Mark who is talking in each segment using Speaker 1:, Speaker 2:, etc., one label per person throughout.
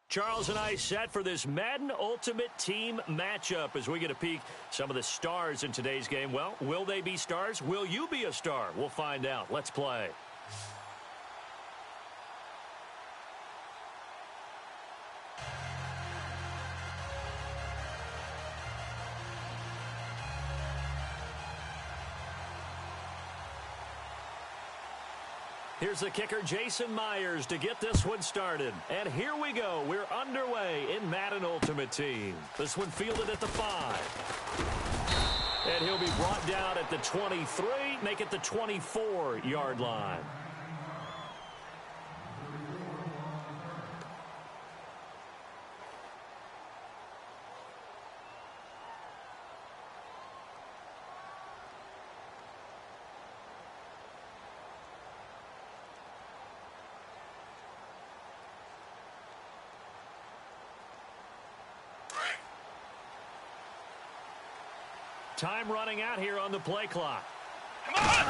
Speaker 1: Charles and I set for this Madden Ultimate Team matchup as we get a peek some of the stars in today's game. Well, will they be stars? Will you be a star? We'll find out. Let's play. Here's the kicker, Jason Myers, to get this one started. And here we go. We're underway in Madden Ultimate Team. This one fielded at the 5. And he'll be brought down at the 23, make it the 24-yard line. Time running out here on the play clock. Come on!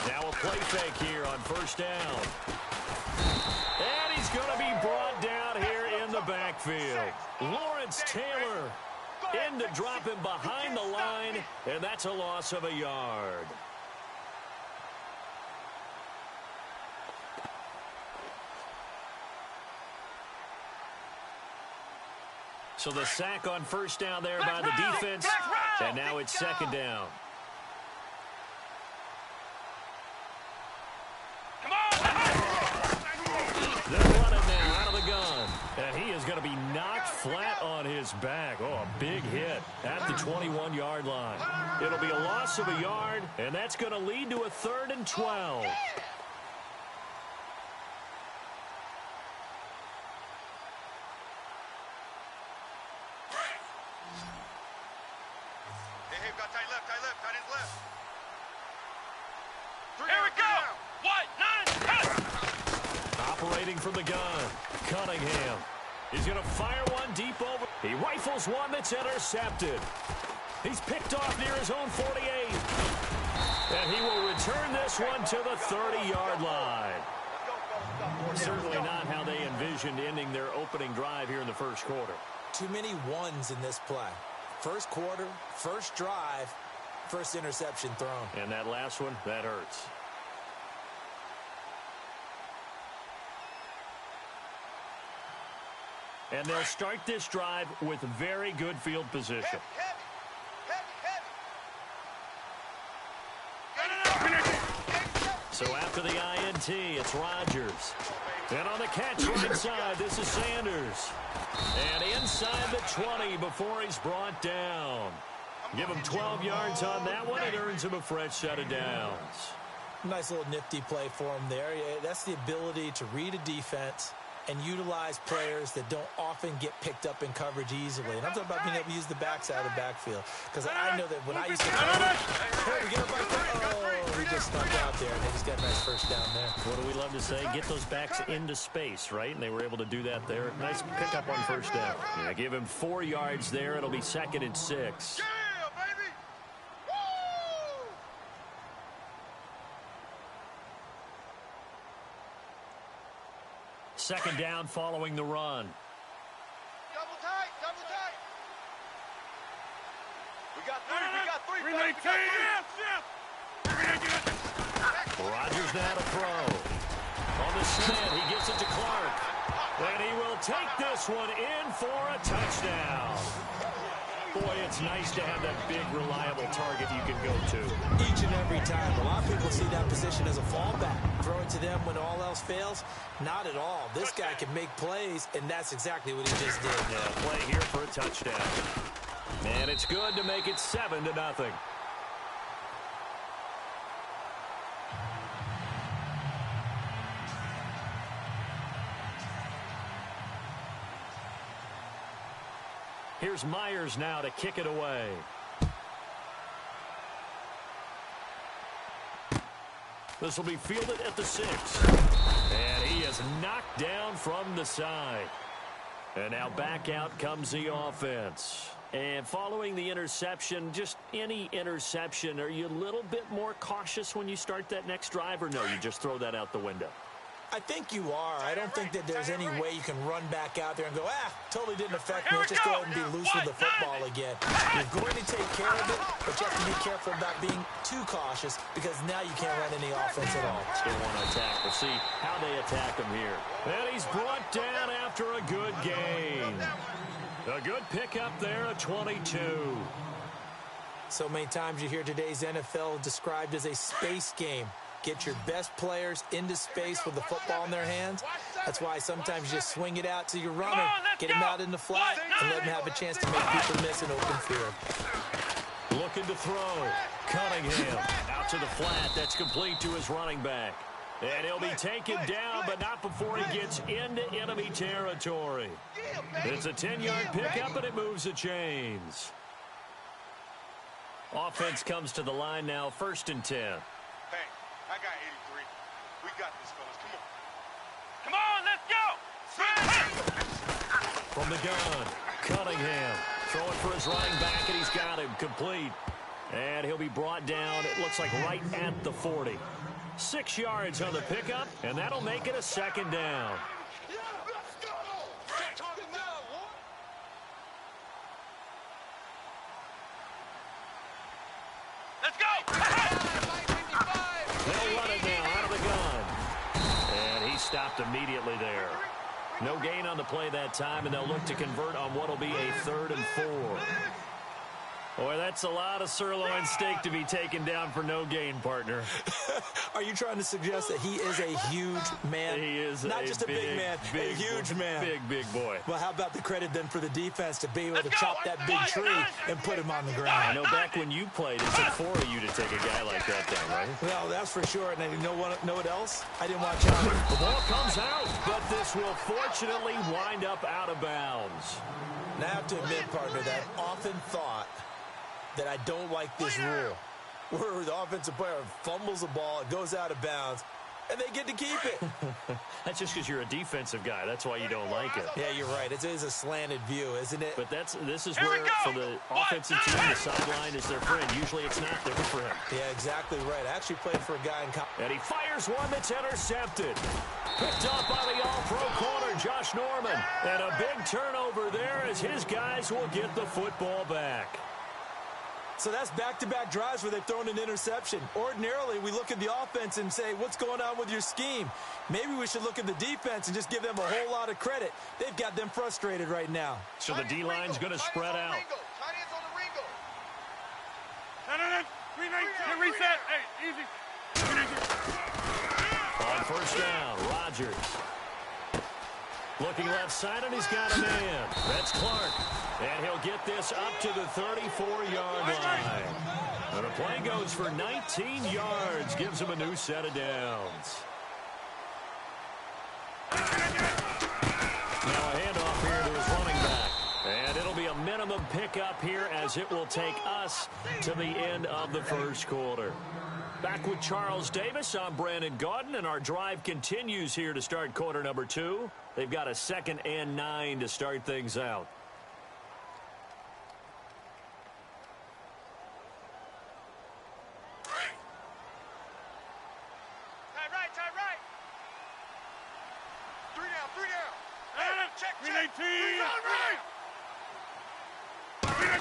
Speaker 1: Now a play fake here on first down. And he's going to be brought down here in the backfield. Lawrence Taylor in to drop him behind the line, and that's a loss of a yard. So the sack on first down there by the defense, and now it's second down. Come on! They're running now out of the gun, and he is going to be knocked flat on his back. Oh, a big hit at the 21-yard line. It'll be a loss of a yard, and that's going to lead to a 3rd and 12. Operating from the gun, Cunningham. He's going to fire one deep over. He rifles one that's intercepted. He's picked off near his own 48. And he will return this one to the 30-yard line. Certainly not how they envisioned ending their opening drive here in the first quarter.
Speaker 2: Too many ones in this play. First quarter, first drive, first interception thrown.
Speaker 1: And that last one, that hurts. And they'll start this drive with very good field position. So after the INT, it's Rodgers. And on the catch right side, this is Sanders. And inside the 20 before he's brought down. Give him 12 yards on that one. It earns him a fresh set of downs.
Speaker 2: Nice little nifty play for him there. That's the ability to read a defense and utilize players that don't often get picked up in coverage easily. And I'm talking about being able to use the backside of the backfield. Because I know that when I used to cover, hey, we get right there. Oh, he just snuck out there, and they just got a nice first down there.
Speaker 1: What do we love to say? Get those backs into space, right? And they were able to do that there. Nice pickup on first down. Yeah, give him 4 yards there. It'll be 2nd and 6. Second down following the run.
Speaker 3: Double tight, double tight. We got three.
Speaker 1: Rodgers now to throw. On the slant, he gives it to Clark. And he will take this one in for a touchdown. Boy, it's nice to have that big, reliable target you can go to.
Speaker 2: Each and every time. A lot of people see that position as a fallback. Throwing to them when all else fails? Not at all. This guy can make plays, and that's exactly what he just did.
Speaker 1: Yeah, play here for a touchdown. And it's good to make it 7-0. Here's Myers now to kick it away. This will be fielded at the 6. And he is knocked down from the side. And now back out comes the offense. And following the interception, just any interception, are you a little bit more cautious when you start that next drive, or no, you just throw that out the window?
Speaker 2: I think you are. I don't think that there's any way you can run back out there and go, totally didn't affect me. Let's just go ahead and be loose with the football again. You're going to take care of it, but you have to be careful about being too cautious because now you can't run any offense at all.
Speaker 1: Still want to attack. We'll see how they attack him here. And he's brought down after a good gain. A good pickup there at 22.
Speaker 2: So many times you hear today's NFL described as a space game. Get your best players into space with the football in their hands. That's why sometimes you just swing it out to your runner, get him out in the flat, and let him have a chance to make people miss an open field.
Speaker 1: Looking to throw. Cunningham out to the flat. That's complete to his running back. And he'll be taken down, but not before he gets into enemy territory. It's a 10-yard pickup, and it moves the chains. Offense comes to the line now, 1st and 10.
Speaker 3: Hey, I got 83. We got this, fellas. Come on. Let's go.
Speaker 1: From the gun, Cunningham throwing for his running back, and he's got him complete. And he'll be brought down, it looks like right at the 40. 6 yards on the pickup, and that'll make it a 2nd down.
Speaker 3: Let's go.
Speaker 1: They'll run it now out of the gun. And he stopped immediately there. No gain on the play that time, and they'll look to convert on what will be a 3rd and 4. Boy, that's a lot of sirloin steak to be taken down for no gain, partner.
Speaker 2: Are you trying to suggest that he is a huge man?
Speaker 1: He is
Speaker 2: not just a big man, a huge man.
Speaker 1: Big boy.
Speaker 2: Well, how about the credit then for the defense to be able to chop that big tree and put him on the ground?
Speaker 1: I know back when you played, it took 4 of you to take a guy like that down, right?
Speaker 2: Well, that's for sure. And you know what else? I didn't watch out.
Speaker 1: The ball comes out, but this will fortunately wind up out of bounds.
Speaker 2: And I have to admit, partner, that I've often thought that I don't like this rule, where the offensive player fumbles the ball, it goes out of bounds, and they get to keep it.
Speaker 1: That's just because you're a defensive guy. That's why you don't like it.
Speaker 2: Yeah, you're right. It is a slanted view, isn't it?
Speaker 1: But this is where, for the offensive team, the sideline is their friend. Usually it's not their friend.
Speaker 2: Yeah, exactly right. I actually played for a guy in college.
Speaker 1: And he fires one that's intercepted. Picked up by the all-pro corner, Josh Norman. And a big turnover there as his guys will get the football back.
Speaker 2: So that's back-to-back drives where they've thrown an interception. Ordinarily, we look at the offense and say, what's going on with your scheme? Maybe we should look at the defense and just give them a whole lot of credit. They've got them frustrated right now.
Speaker 1: So the D-line's going to spread out.
Speaker 3: Reset. Hey, easy.
Speaker 1: On 1st down, Rodgers. Looking left side, and he's got a man. That's Clark. And he'll get this up to the 34-yard line. And the play goes for 19 yards. Gives him a new set of downs. Now a handoff here to his running back. And it'll be a minimum pickup here as it will take us to the end of the 1st quarter. Back with Charles Davis, I'm Brandon Gaudin, and our drive continues here to start quarter number 2. They've got a 2nd and 9 to start things out.
Speaker 3: Tight right. 3 down. Hey, check. 3 right.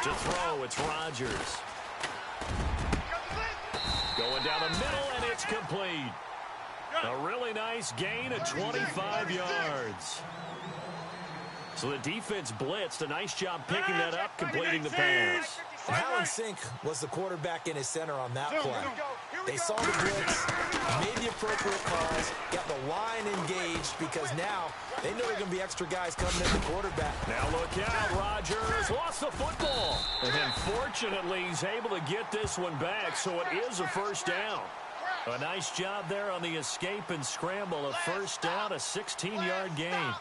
Speaker 1: To throw, it's Rodgers. Going down the middle, and it's complete. A really nice gain of 25 yards. So the defense blitzed. A nice job picking that up, completing the pass.
Speaker 2: Alan Sink was the quarterback in his center on that play. They saw the blitz, made the appropriate calls, got the line engaged because now they know there are going to be extra guys coming in the quarterback.
Speaker 1: Now look out, Rodgers lost the football. And fortunately, he's able to get this one back, so it is a 1st down. A nice job there on the escape and scramble. A 1st down, a 16-yard gain.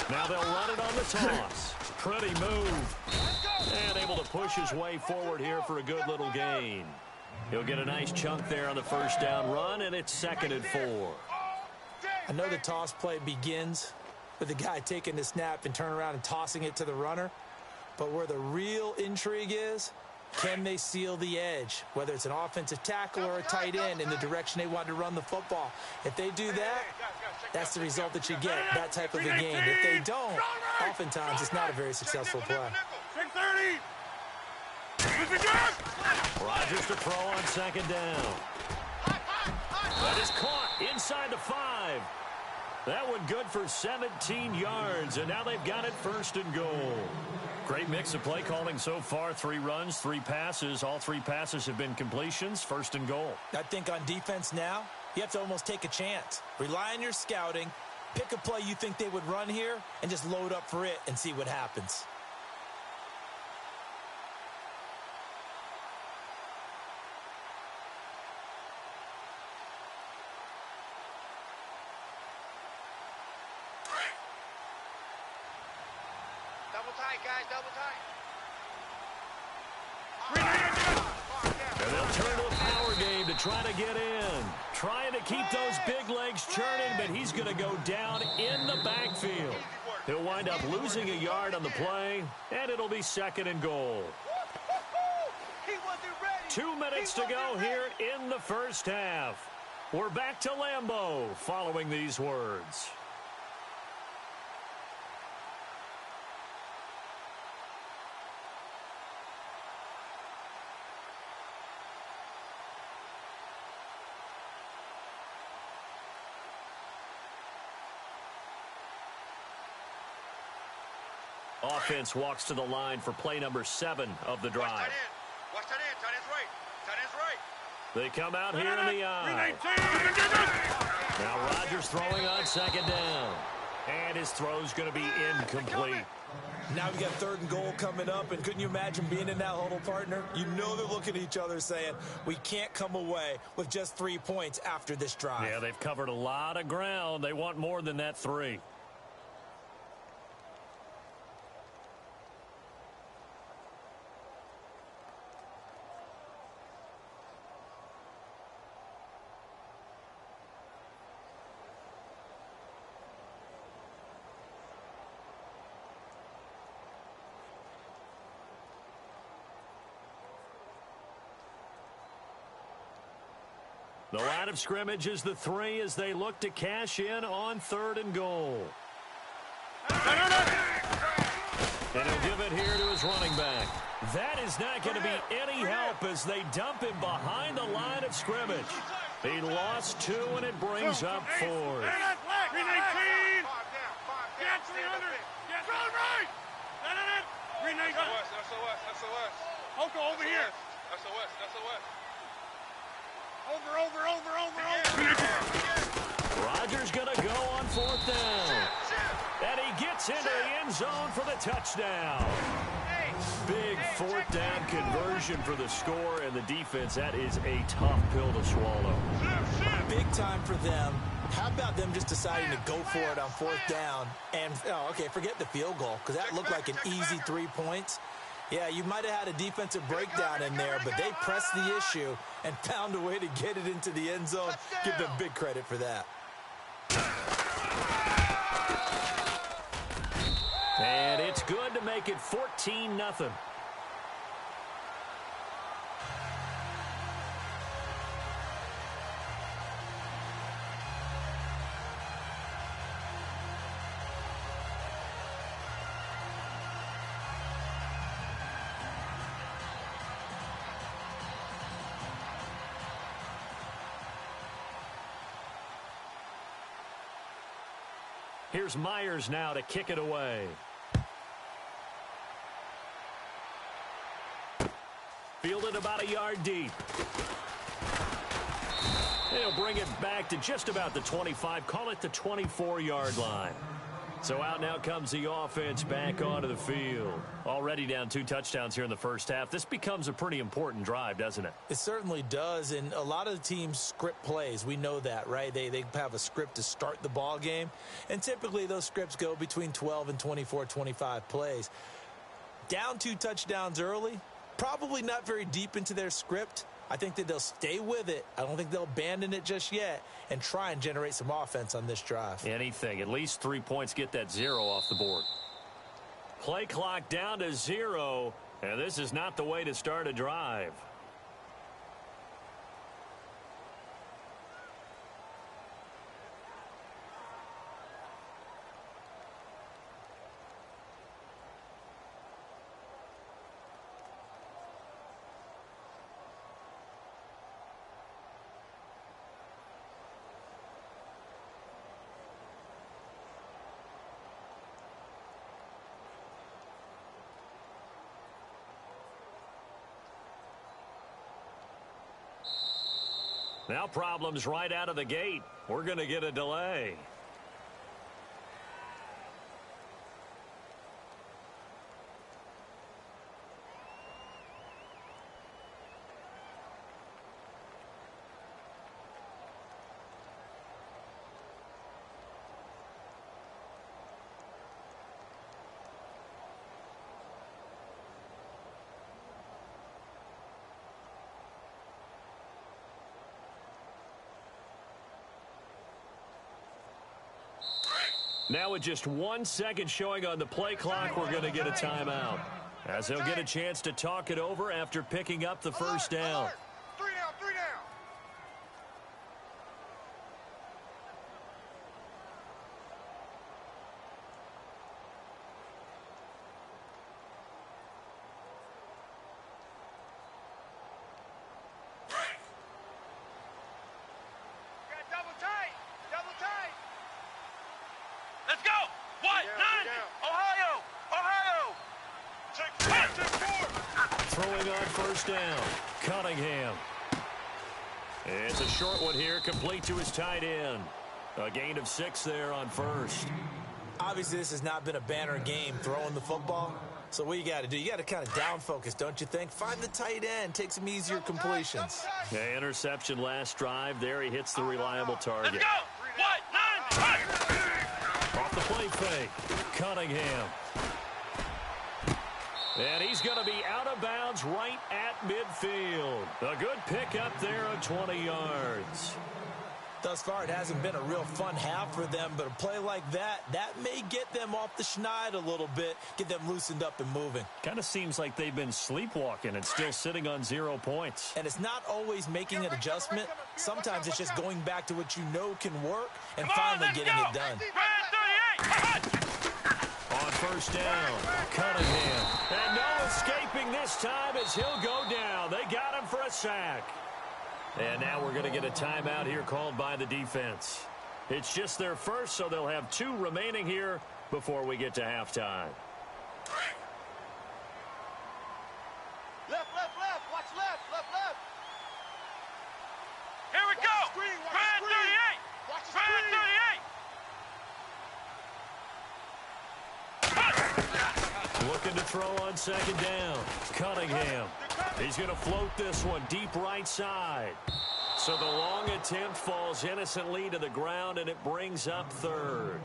Speaker 1: Now they'll run it on the toss. Pretty move. And able able to push his way forward here for a good little gain. He'll get a nice chunk there on the first down run, and it's 2nd and 4.
Speaker 2: I know the toss play begins with the guy taking the snap and turning around and tossing it to the runner. But where the real intrigue is, can they seal the edge, whether it's an offensive tackle or a tight end in the direction they want to run the football? If they do that, that's the result that you get, that type of a game. If they don't, oftentimes it's not a very successful play.
Speaker 3: 6:30.
Speaker 1: Rodgers to throw on 2nd down. That is caught inside the 5. That one good for 17 yards, and now they've got it 1st and goal. Great mix of play calling so far. 3 runs, 3 passes. All 3 passes have been completions. 1st and goal.
Speaker 2: I think on defense now, you have to almost take a chance. Rely on your scouting. Pick a play you think they would run here and just load up for it and see what happens.
Speaker 3: Double tight, guys. Double tight.
Speaker 1: And they'll turn to a power game to try to get in. Trying to keep those big legs churning, but he's going to go down in the backfield. He'll wind up losing a yard on the play, and it'll be 2nd and goal. 2 minutes to go here in the first half. We're back to Lambeau following these words. Offense walks to the line for play number 7 of the drive.
Speaker 3: Watch that in. Tight end's right. Tight end's right.
Speaker 1: They come out here in the eye. Now Rodgers throwing on 2nd down. And his throw's going to be incomplete.
Speaker 2: Now we got 3rd and goal coming up, and couldn't you imagine being in that huddle, partner? You know they're looking at each other saying, we can't come away with just 3 points after this drive.
Speaker 1: Yeah, they've covered a lot of ground. They want more than that 3. The line of scrimmage is the 3 as they look to cash in on 3rd and goal. And he'll give it here to his running back. That is not going to be any help as they dump him behind the line of scrimmage. He lost 2, and it brings up 4th.
Speaker 3: 319. Get 300. Get right. 319. SOS. Oko, over here. SOS. Over.
Speaker 1: Rodgers going to go on 4th down. And he gets into the end zone for the touchdown. Big 4th down conversion for the score, and the defense, that is a tough pill to swallow.
Speaker 2: Big time for them. How about them just deciding to go for it on 4th down? And, forget the field goal, because that looked like an easy 3 points. Yeah, you might have had a defensive breakdown in there, but they pressed the issue and found a way to get it into the end zone. Give them big credit for that.
Speaker 1: And it's good to make it 14-0. Here's Myers now to kick it away. Fielded about a yard deep. He'll bring it back to just about the 25. Call it the 24-yard line. So out now comes the offense back onto the field. Already down 2 touchdowns here in the first half. This becomes a pretty important drive, doesn't it?
Speaker 2: It certainly does, and a lot of the teams script plays. We know that, right? They have a script to start the ball game, and typically those scripts go between 12 and 24, 25 plays. Down 2 touchdowns early, probably not very deep into their script. I think that they'll stay with it. I don't think they'll abandon it just yet and try and generate some offense on this drive.
Speaker 1: Anything. At least 3 points, get that 0 off the board. Play clock down to 0, and this is not the way to start a drive. Now problems right out of the gate. We're going to get a delay. Now with just 1 second showing on the play clock, we're going to get a timeout, as they'll get a chance to talk it over after picking up the first down.
Speaker 3: 3 down, 3 down. Got double tight, double tight. Let's go! What? 9! Ohio! Ohio! Take 4!
Speaker 1: Throwing on first down, Cunningham. It's a short one here, complete to his tight end. A gain of 6 there on first.
Speaker 2: Obviously, this has not been a banner game throwing the football. So what you got to do, you got to kind of down focus, don't you think? Find the tight end, take some easier completions.
Speaker 1: Yeah, interception last drive. There he hits the reliable target.
Speaker 3: Let's go! What? 9!
Speaker 1: Off the play fake, Cunningham. And he's going to be out of bounds right at midfield. A good pickup there of 20 yards.
Speaker 2: Thus far, it hasn't been a real fun half for them, but a play like that may get them off the schneid a little bit, get them loosened up and moving.
Speaker 1: Kind of seems like they've been sleepwalking and still sitting on 0 points.
Speaker 2: And it's not always making an adjustment. Sometimes it's just going back to what you know can work and finally getting it done.
Speaker 1: On first down, Cunningham. And no escaping this time as he'll go down. They got him for a sack. And now we're going to get a timeout here called by the defense. It's just their first, so they'll have 2 remaining here before we get to halftime.
Speaker 3: Left, left, left. Watch left, left, left. Here we go. Brand 38. Watch the Brand 38.
Speaker 1: Looking to throw on second down. Cunningham. He's going to float this one deep right side. So the long attempt falls innocently to the ground, and it brings up third.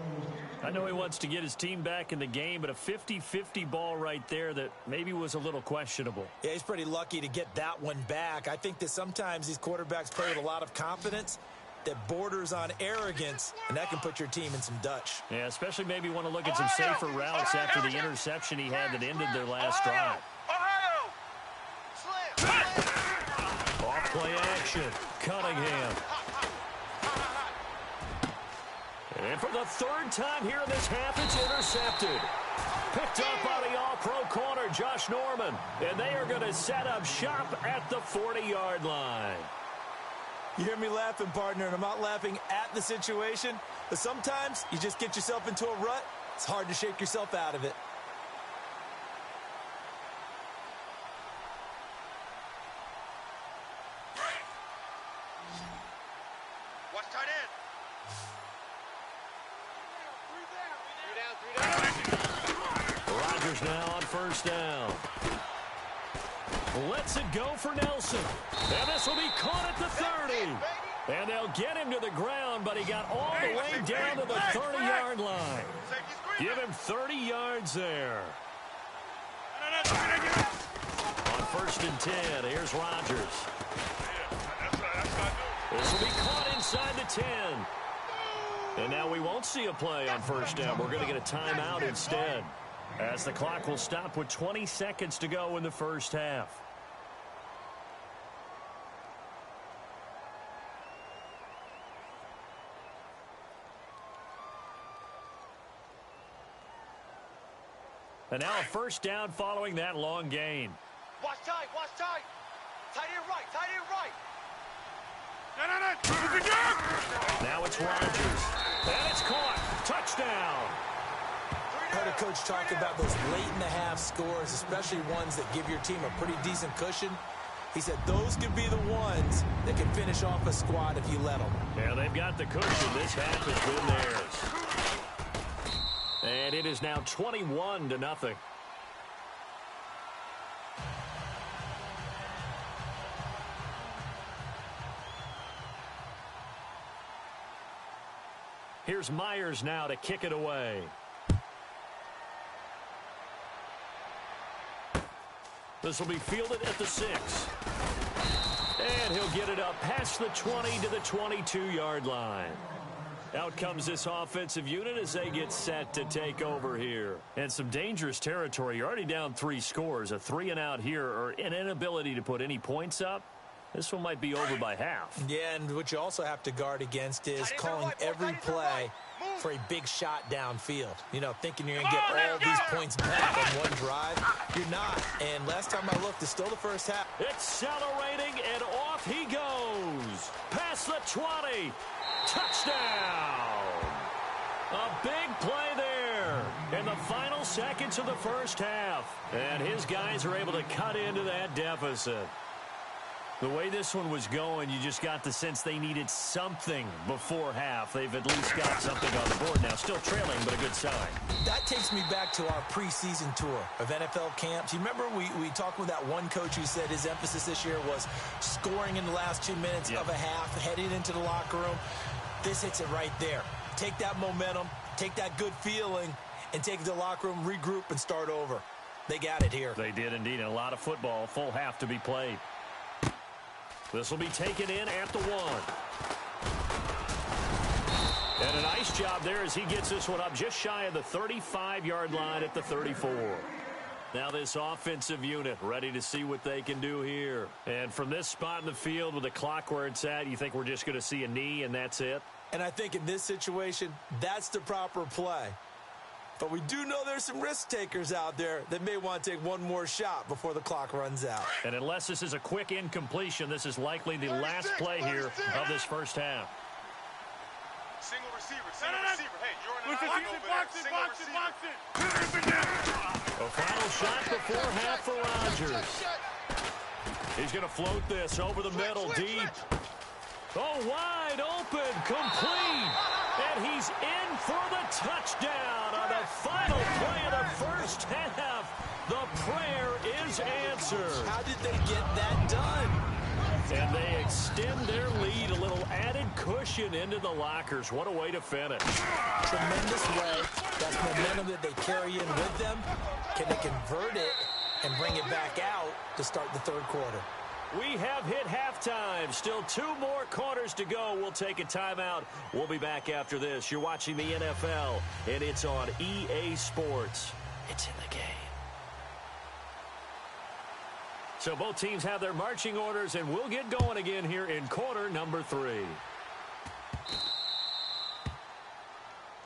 Speaker 1: I know he wants to get his team back in the game, but a 50-50 ball right there that maybe was a little questionable.
Speaker 2: Yeah, he's pretty lucky to get that one back. I think that sometimes these quarterbacks play with a lot of confidence that borders on arrogance, and that can put your team in some Dutch.
Speaker 1: Yeah, especially maybe want to look at some safer routes after the interception he had that ended their last drive. Off play action, Cunningham. And for the 3rd time here in this half, it's intercepted. Picked up by the all-pro corner, Josh Norman. And they are going to set up shop at the 40-yard line.
Speaker 2: You hear me laughing, partner, and I'm not laughing at the situation, but sometimes you just get yourself into a rut. It's hard to shake yourself out of it.
Speaker 3: Watch tight end. 3 down.
Speaker 1: Rodgers now on first down. Lets it go for Nelson. And this will be caught at the 30. And they'll get him to the ground, but he got all the way down to the 30-yard line. Give him 30 yards there. On 1st and 10, here's Rodgers. This will be caught inside the 10. And now we won't see a play on 1st down. We're going to get a timeout instead, as the clock will stop with 20 seconds to go in the first half. And now a 1st down following that long gain.
Speaker 3: Watch tight, watch tight. Tight end right, tight end right.
Speaker 1: Now it's Rodgers. And it's caught. Touchdown.
Speaker 2: I heard a coach talk about those late-in-the-half scores, especially ones that give your team a pretty decent cushion. He said those could be the ones that can finish off a squad if you let them.
Speaker 1: Yeah, they've got the cushion. This half has been theirs. And it is now 21-0. Here's Myers now to kick it away. This will be fielded at the 6. And he'll get it up past the 20 to the 22-yard line. Out comes this offensive unit as they get set to take over here. And some dangerous territory. You're already down 3 scores. A 3-and-out here, or an inability to put any points up. This one might be over by half.
Speaker 2: Yeah, and what you also have to guard against is calling every play for a big shot downfield. You know, thinking you're going to get all these points back on one drive. You're not. And last time I looked, it's still the first half.
Speaker 1: Accelerating, and off he goes. Past the 20. Touchdown! A big play there in the final seconds of the first half. And his guys are able to cut into that deficit. The way this one was going, you just got the sense they needed something before half. They've at least got something on the board now. Still trailing, but a good sign.
Speaker 2: That takes me back to our preseason tour of NFL camps. You remember we talked with that one coach who said his emphasis this year was scoring in the last 2 minutes of a half, heading into the locker room. This hits it right there. Take that momentum, take that good feeling, and take it to the locker room, regroup, and start over. They got it here.
Speaker 1: They did indeed. And a lot of football, full half to be played. This will be taken in at the 1. And a nice job there as he gets this one up just shy of the 35-yard line at the 34. Now this offensive unit ready to see what they can do here. And from this spot in the field with the clock where it's at, you think we're just going to see a knee and that's it?
Speaker 2: And I think in this situation, that's the proper play. But we do know there's some risk takers out there that may want to take one more shot before the clock runs out.
Speaker 1: And unless this is a quick incompletion, this is likely the last play here of this first half.
Speaker 3: Single receiver, single receiver. Hey, you're in an
Speaker 1: A final shot before half for Rodgers. He's going to float this over the middle, deep. Oh, wide open, complete. And he's in for the touchdown on the final play of the first half. The prayer is answered.
Speaker 2: How did they get that done?
Speaker 1: And they extend their lead, a little added cushion into the lockers. What a way to finish.
Speaker 2: Tremendous way. That's momentum that they carry in with them. Can they convert it and bring it back out to start the third quarter?
Speaker 1: We have hit halftime. Still 2 more quarters to go. We'll take a timeout. We'll be back after this. You're watching the NFL, and it's on EA Sports. It's in the game. So both teams have their marching orders, and we'll get going again here in quarter number 3.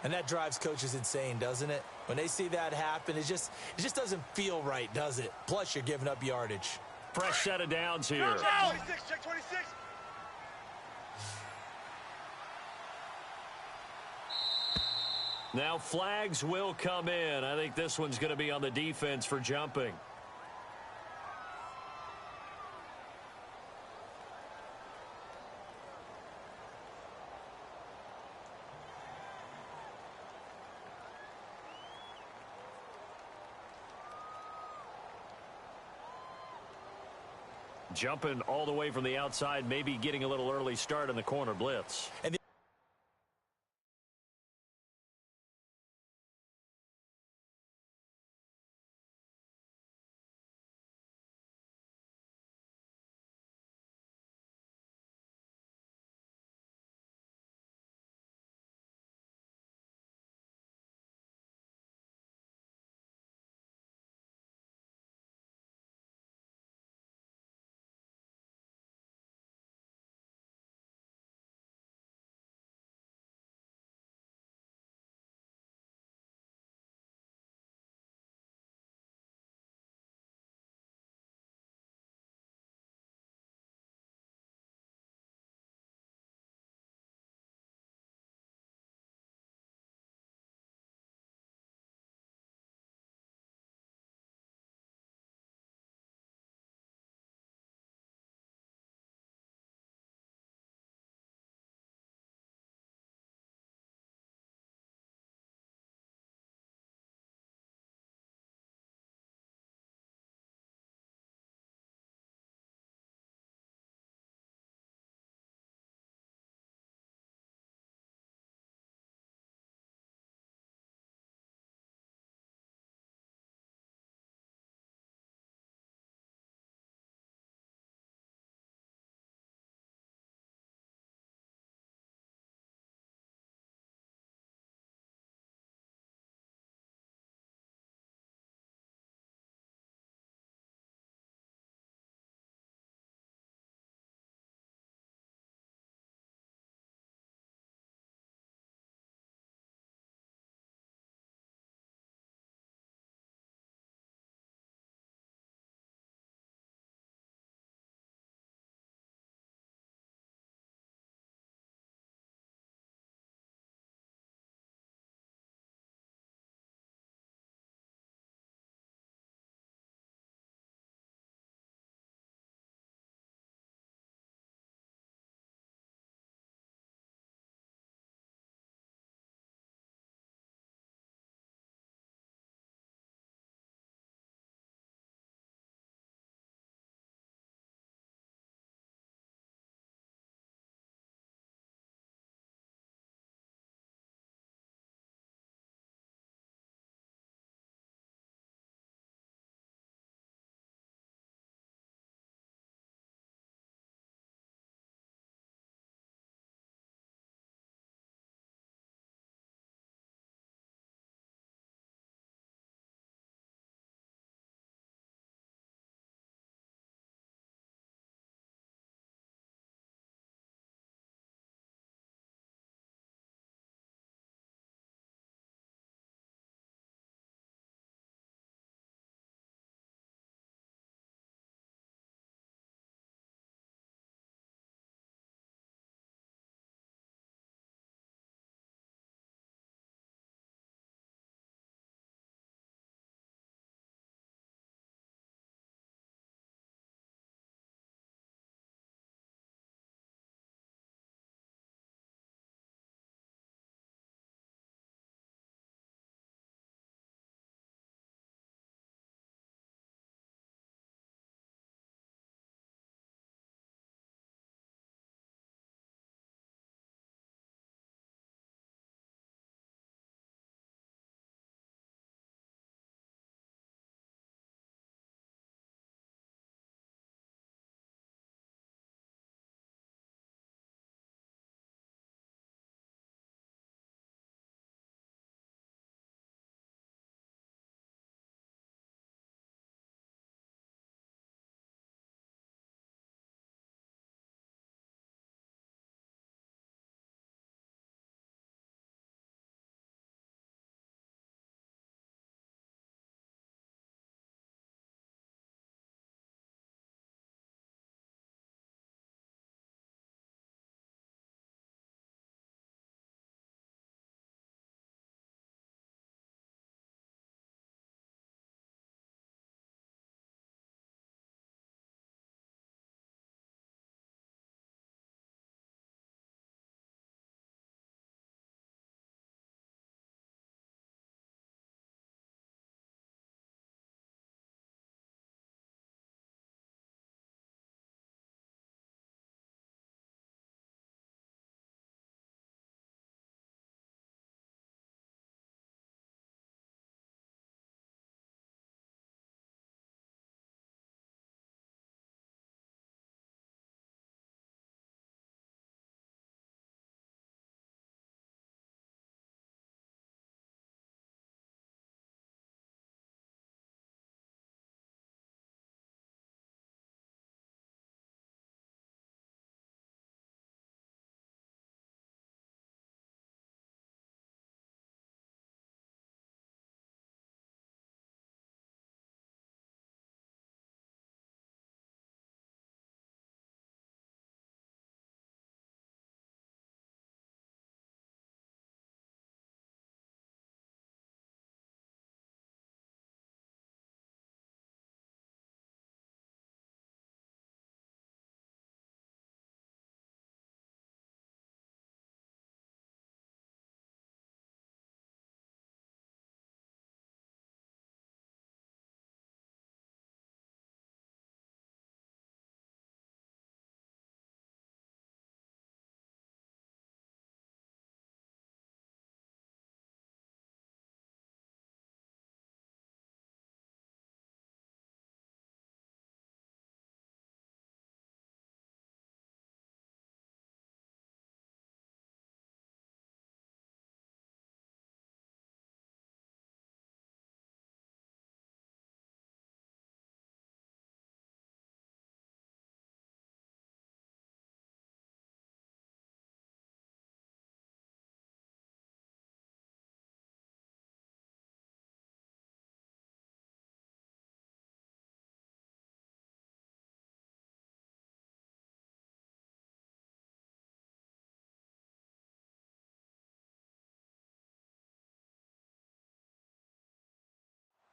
Speaker 2: And that drives coaches insane, doesn't it? When they see that happen, it just doesn't feel right, does it? Plus, you're giving up yardage.
Speaker 1: Fresh set of downs here.
Speaker 3: Check 26, check 26.
Speaker 1: Now flags will come in. I think this one's going to be on the defense for jumping. Jumping all the way from the outside, maybe getting a little early start in the corner blitz.
Speaker 2: And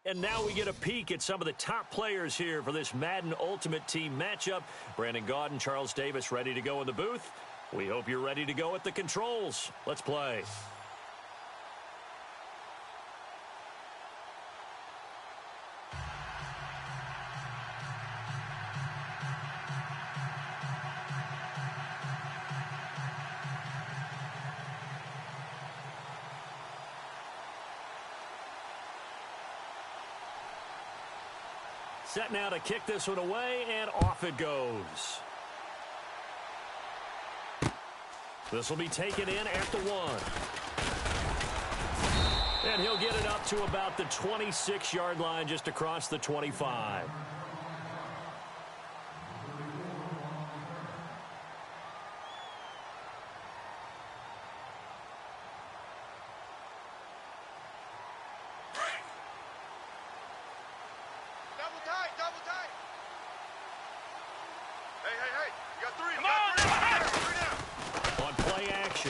Speaker 1: And now we get a peek at some of the top players here for this Madden Ultimate Team matchup. Brandon Gaudin, Charles Davis ready to go in the booth. We hope you're ready to go at the controls. Let's play. Set now to kick this one away, and off it goes. This will be taken in at the 1. And he'll get it up to about the 26-yard line, just across the 25.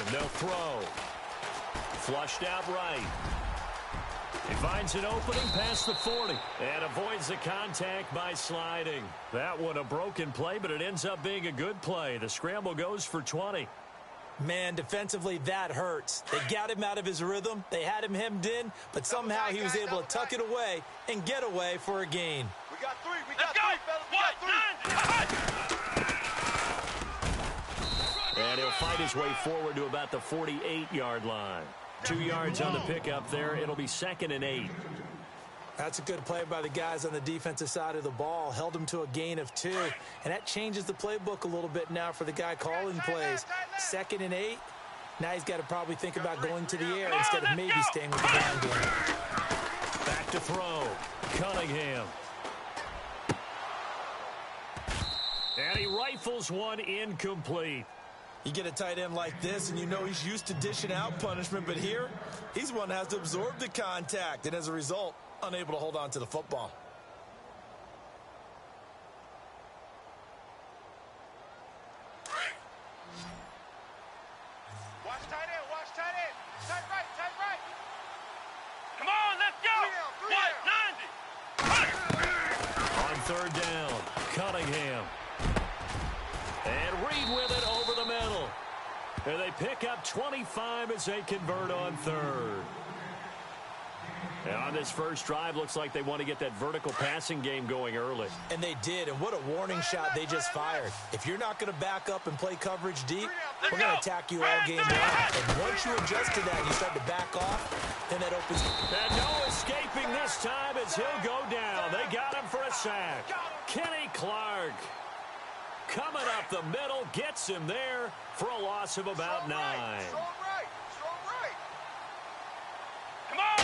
Speaker 1: They'll throw. Flushed out right. He finds an opening past the 40 and avoids the contact by sliding. That one a broken play, but it ends up being a good play. The scramble goes for 20.
Speaker 2: Man, defensively, that hurts. They got him out of his rhythm. They had him hemmed in, but somehow he was able to tuck it away and get away for a gain.
Speaker 3: We got three. We got three, fellas. We got three.
Speaker 1: And he'll fight his way forward to about the 48-yard line. 2 yards on the pickup there. It'll be 2nd and 8.
Speaker 2: That's a good play by the guys on the defensive side of the ball. Held him to a gain of 2. And that changes the playbook a little bit now for the guy calling plays. 2nd and 8. Now he's got to probably think about going to the air instead of maybe staying with the ground game.
Speaker 1: Back to throw. Cunningham. And he rifles one incomplete.
Speaker 2: You get a tight end like this, and you know he's used to dishing out punishment, but here, he's one that has to absorb the contact, and as a result, unable to hold on to the football.
Speaker 3: Watch tight end, watch tight end. Tight right, tight right. Come on, let's go. 90.
Speaker 1: On 3rd down, Cunningham. And Reed with it over the middle. And they pick up 25 as they convert on 3rd. And on this first drive, looks like they want to get that vertical passing game going early.
Speaker 2: And they did, and what a warning shot they just fired. If you're not going to back up and play coverage deep, we're going to attack you all game long. And once you adjust to that and you start to back off, then that opens.
Speaker 1: And no escaping this time as he'll go down. They got him for a sack. Kenny Clark. Coming up the middle, gets him there for a loss of about 9.
Speaker 3: Strong right. Come on.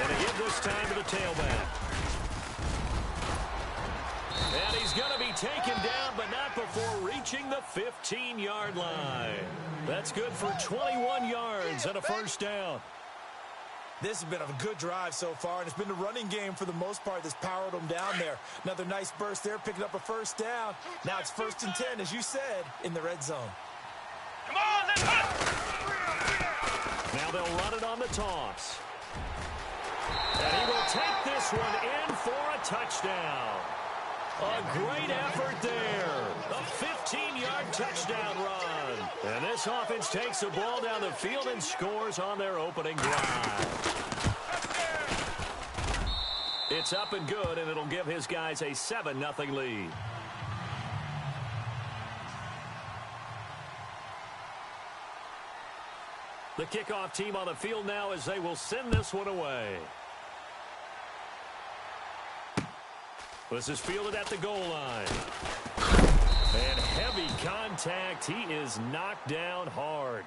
Speaker 1: And again this time to the tailback. And he's going to be taken down, but not before reaching the 15-yard line. That's good for 21 yards and a first down.
Speaker 2: This has been a good drive so far, and it's been the running game for the most part that's powered them down there. Another nice burst there, picking up a first down. Now it's 1st and 10, as you said, in the red zone.
Speaker 3: Come on, let's go.
Speaker 1: Now they'll run it on the toss. And he will take this one in for a touchdown. A great effort there. A 15-yard touchdown run. And this offense takes the ball down the field and scores on their opening drive. It's up and good, and it'll give his guys a 7-0 lead. The kickoff team on the field now as they will send this one away. This is fielded at the goal line. And heavy contact. He is knocked down hard.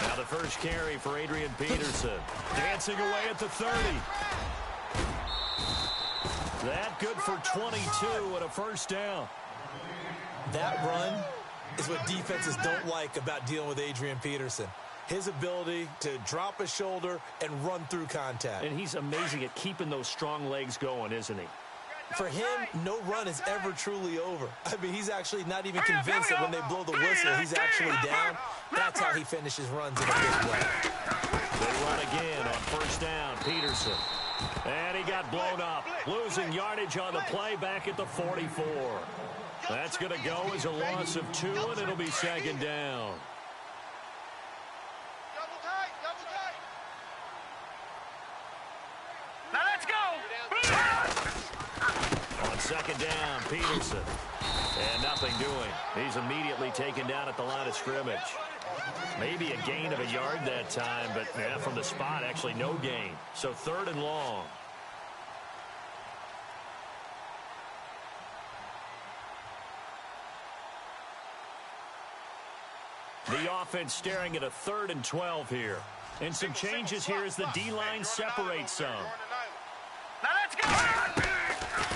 Speaker 1: Now the first carry for Adrian Peterson. Dancing away at the 30. That good for 22 and a first down.
Speaker 2: That run is what defenses don't like about dealing with Adrian Peterson. His ability to drop his shoulder and run through contact.
Speaker 1: And he's amazing at keeping those strong legs going, isn't he?
Speaker 2: For him, no run is ever truly over. I mean, he's actually not even convinced that when they blow the whistle, he's actually down. That's how he finishes runs in a big way.
Speaker 1: They run again on first down. Peterson. And he got blown up. Losing yardage on the play back at the 44. That's going to go as a loss of 2, and it'll be second down.
Speaker 3: Double tight, double tight.
Speaker 4: Now let's go.
Speaker 1: On second down, Peterson. And nothing doing. He's immediately taken down at the line of scrimmage. Maybe a gain of a yard that time, but yeah, from the spot, actually no gain. So 3rd and long. The offense staring at a 3rd and 12 here. And some changes here as the D-line separates some.
Speaker 4: Now let's go.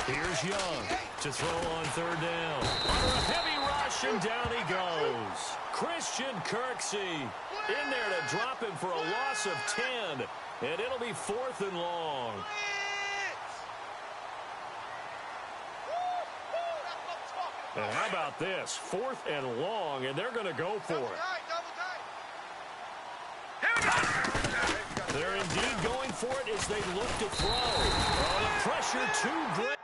Speaker 1: Here's Young to throw on 3rd down. Under a heavy rush, and down he goes. Christian Kirksey in there to drop him for a loss of 10. And it'll be 4th and long. And how about this? 4th and long, and they're going to go for it. They're indeed going for it as they look to throw. Oh, the pressure too great.